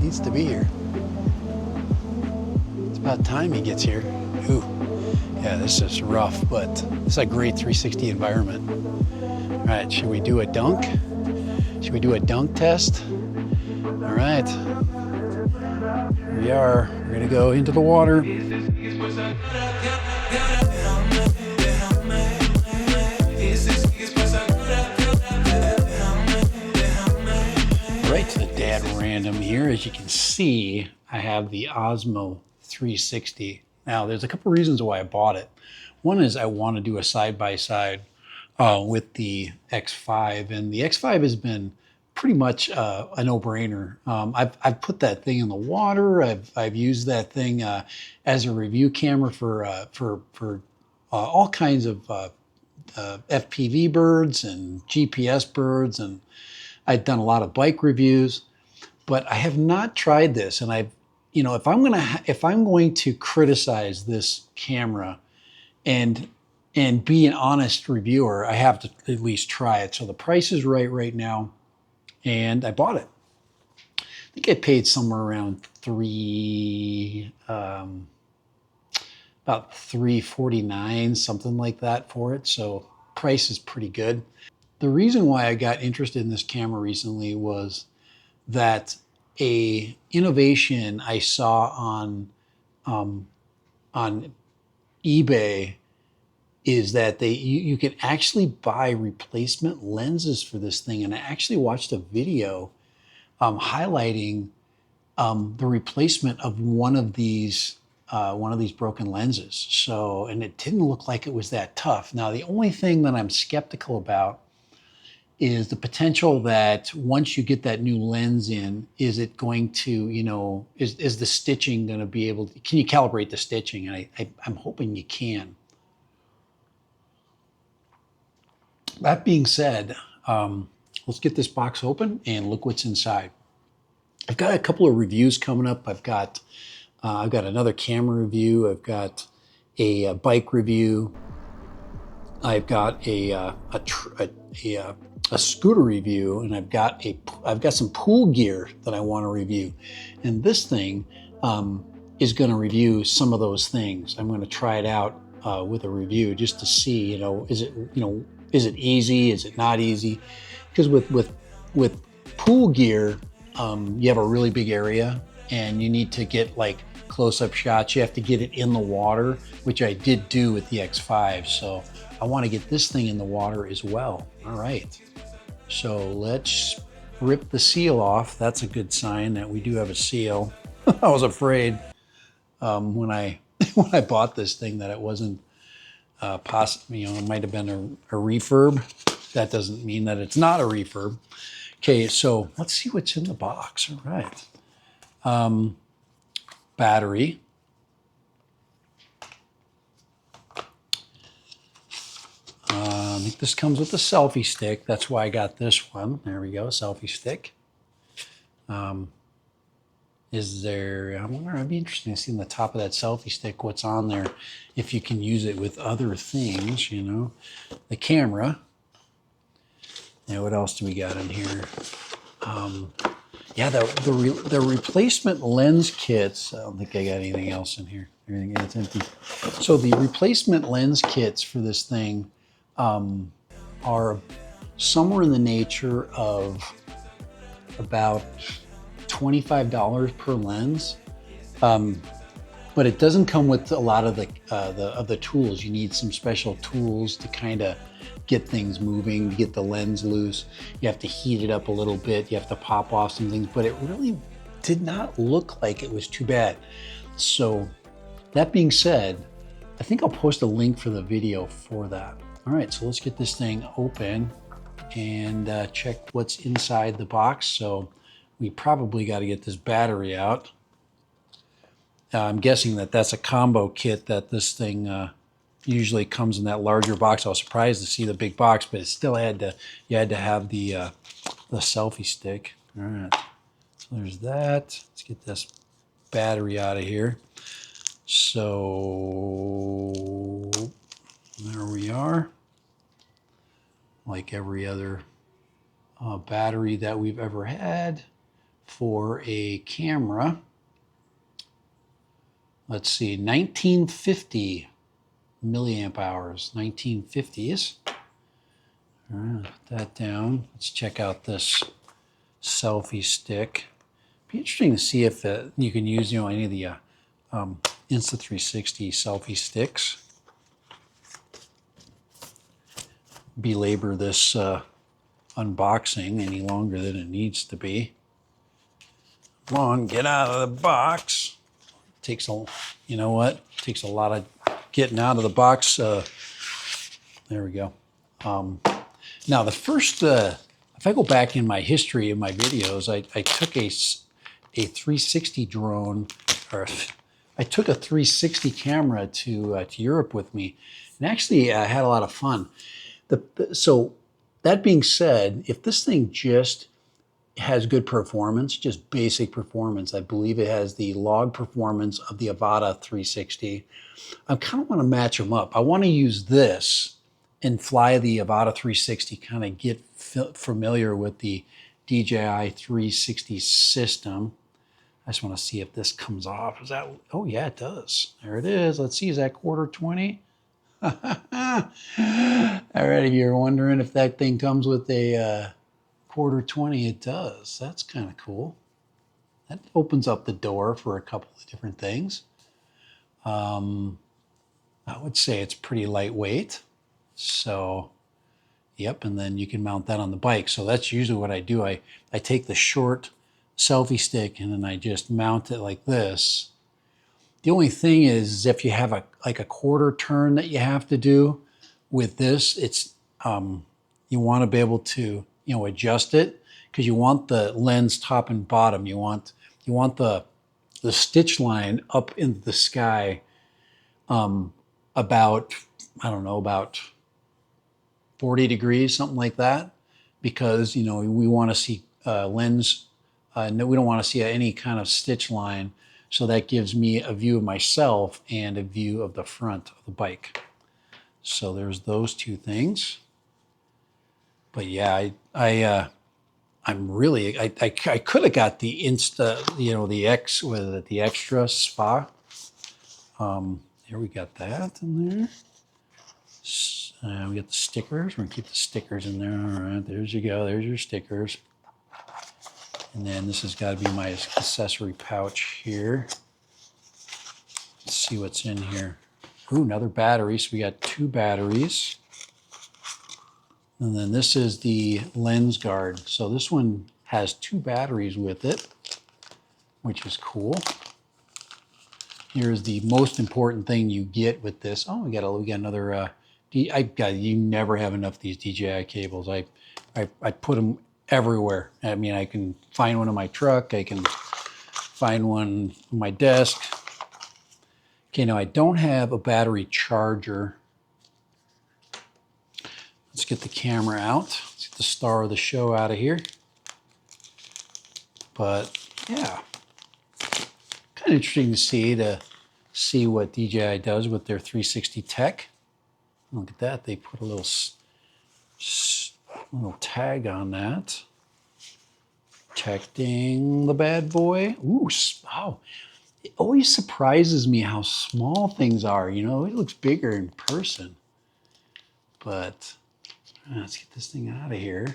needs to be here. It's about time he gets here. Ooh, yeah, this is rough, but it's a great 360 environment. All right, should we do a dunk? Should we do a dunk test? All right, here we are. We're gonna go into the water. Right to the dad random here. As you can see, I have the Osmo 360. Now, there's a couple reasons why I bought it. One is I want to do a side-by-side with the X5, and the X5 has been pretty much a no-brainer. I've put that thing in the water. I've used that thing as a review camera for all kinds of FPV birds and GPS birds, and I've done a lot of bike reviews, but I have not tried this. And if I'm going to criticize this camera and be an honest reviewer, I have to at least try it. So the price is right now, and I bought it. I think I paid somewhere around about $349, something like that for it. So price is pretty good. The reason why I got interested in this camera recently was that a innovation I saw on eBay is that you can actually buy replacement lenses for this thing. And I actually watched a video highlighting the replacement of one of these broken lenses. So, and it didn't look like it was that tough. Now, the only thing that I'm skeptical about is the potential that once you get that new lens in, is it going to, is the stitching going to be able to, can you calibrate the stitching? And I'm hoping you can. That being said, let's get this box open and look what's inside. I've got a couple of reviews coming up. I've got another camera review. I've got a bike review. I've got a scooter review, and I've got some pool gear that I want to review. And this thing is going to review some of those things. I'm going to try it out with a review just to see, is it easy? Is it not easy? Because with pool gear, you have a really big area, and you need to get like close-up shots. You have to get it in the water, which I did do with the X5. So I want to get this thing in the water as well. All right. So let's rip the seal off. That's a good sign that we do have a seal. I was afraid when I bought this thing that it wasn't possible. It might have been a refurb. That doesn't mean that it's not a refurb. Okay, so let's see what's in the box. All right. Battery. I think this comes with a selfie stick. That's why I got this one. There we go, selfie stick. I wonder, it'd be interesting to see in the top of that selfie stick what's on there, if you can use it with other things, The camera. Now, what else do we got in here? Yeah, the replacement lens kits. I don't think I got anything else in here. Everything is empty. So the replacement lens kits for this thing are somewhere in the nature of about $25 per lens, but it doesn't come with a lot of the tools. You need some special tools to kind of get things moving, to get the lens loose. You have to heat it up a little bit. You have to pop off some things, but it really did not look like it was too bad. So that being said, I think I'll post a link for the video for that. All right, so let's get this thing open and check what's inside the box. So we probably got to get this battery out. I'm guessing that that's a combo kit, that this thing usually comes in that larger box. I was surprised to see the big box, but it still you had to have the selfie stick. All right, so there's that. Let's get this battery out of here. So there we are. Like every other battery that we've ever had. for a camera. Let's see, 1950 milliamp hours, 1950s. All right, put that down. Let's check out this selfie stick. Be interesting to see if you can use, any of the Insta360 selfie sticks. Belabor this unboxing any longer than it needs to be. Come on, get out of the box. Takes a, takes a lot of getting out of the box. There we go. Now the first, if I go back in my history of my videos, I took a 360 drone, or I took a 360 camera to Europe with me, and actually I had a lot of fun. So that being said, if this thing just has good performance, just basic performance, I believe it has the log performance of the Avata 360. I kind of want to match them up. I want to use this and fly the Avata 360, kind of get familiar with the DJI 360 system. I just want to see if this comes off. Is that, oh yeah, it does. There it is. Let's see, is that quarter 20? All right, if you're wondering if that thing comes with a quarter 20, it does. That's kind of cool. That opens up the door for a couple of different things. I would say it's pretty lightweight. So, yep, and then you can mount that on the bike. So that's usually what I do. I take the short selfie stick and then I just mount it like this. The only thing is if you have a quarter turn that you have to do with this, it's you want to be able to adjust it, because you want the lens top and bottom. You want the stitch line up into the sky about, I don't know, about 40 degrees, something like that, because we want to see lens. No, we don't want to see any kind of stitch line. So that gives me a view of myself and a view of the front of the bike. So there's those two things. But yeah, I'm really, I could have got the the extra spa. Here we got that in there. We got the stickers. We're gonna keep the stickers in there. All right, there's you go. There's your stickers. And then this has got to be my accessory pouch here. Let's see what's in here. Ooh, another battery. So we got 2 batteries. And then this is the lens guard. So this one has 2 batteries with it, which is cool. Here's the most important thing you get with this. Oh, we got another. You never have enough of these DJI cables. I put them everywhere. I mean, I can find one in my truck. I can find one on my desk. Okay, now I don't have a battery charger. Let's get the camera out. Let's get the star of the show out of here. But yeah, kind of interesting to see what DJI does with their 360 tech. Look at that. They put a little tag on that. Protecting the bad boy. Ooh, wow. It always surprises me how small things are. It looks bigger in person. But let's get this thing out of here.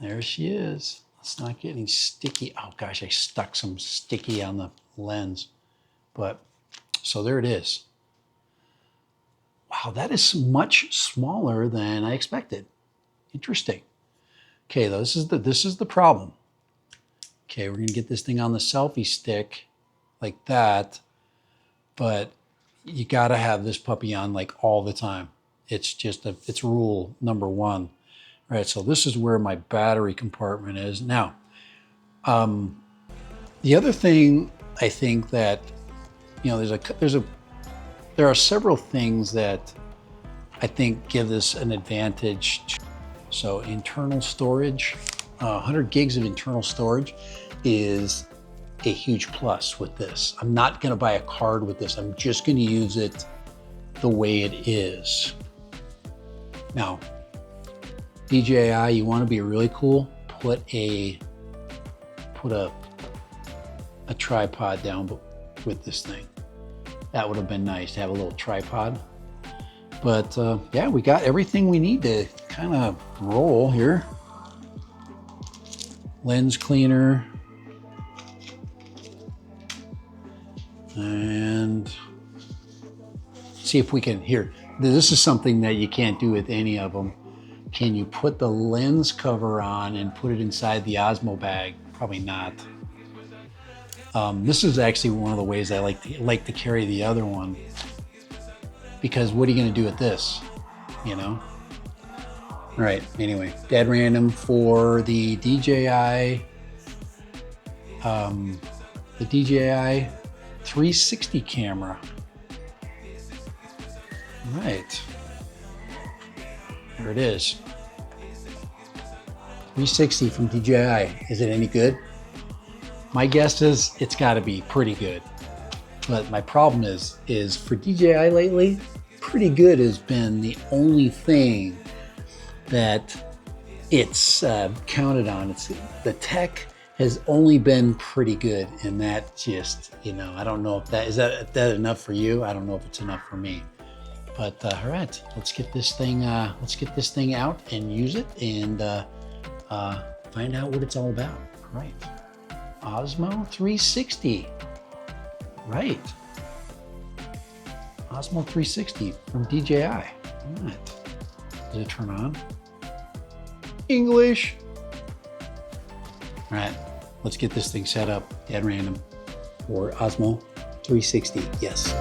There she is. Let's not get any sticky. Oh gosh, I stuck some sticky on the lens. But, so there it is. Wow, that is much smaller than I expected. Interesting. Okay, this is the problem. Okay, we're gonna get this thing on the selfie stick like that, but you gotta have this puppy on like all the time. It's just it's rule number 1. All right, so this is where my battery compartment is. Now, the other thing I think that, there are several things that I think give this an advantage. So internal storage, 100 gigs of internal storage is a huge plus with this. I'm not gonna buy a card with this. I'm just gonna use it the way it is. Now, DJI, you wanna be really cool, put a put a tripod down with this thing. That would have been nice to have a little tripod. But yeah, we got everything we need to kind of roll here. Lens cleaner. And see if we can, here, this is something that you can't do with any of them. Can you put the lens cover on and put it inside the Osmo bag? Probably not. This is actually one of the ways I like to carry the other one, because what are you going to do with this, you know? All right, anyway, dead random for the DJI 360 camera. All right, there it is. 360 from DJI. Is it any good? My guess is it's got to be pretty good. But my problem is for DJI lately, pretty good has been the only thing that it's counted on. It's the tech has only been pretty good, and that just, you know, I don't know if that is that enough for you. I don't know if it's enough for me. But all right, let's get this thing out and use it and find out what it's all about. All right. Osmo 360, right? Osmo 360 from DJI. All right. Does it turn on? English. All right, let's get this thing set up at random for Osmo 360. Yes.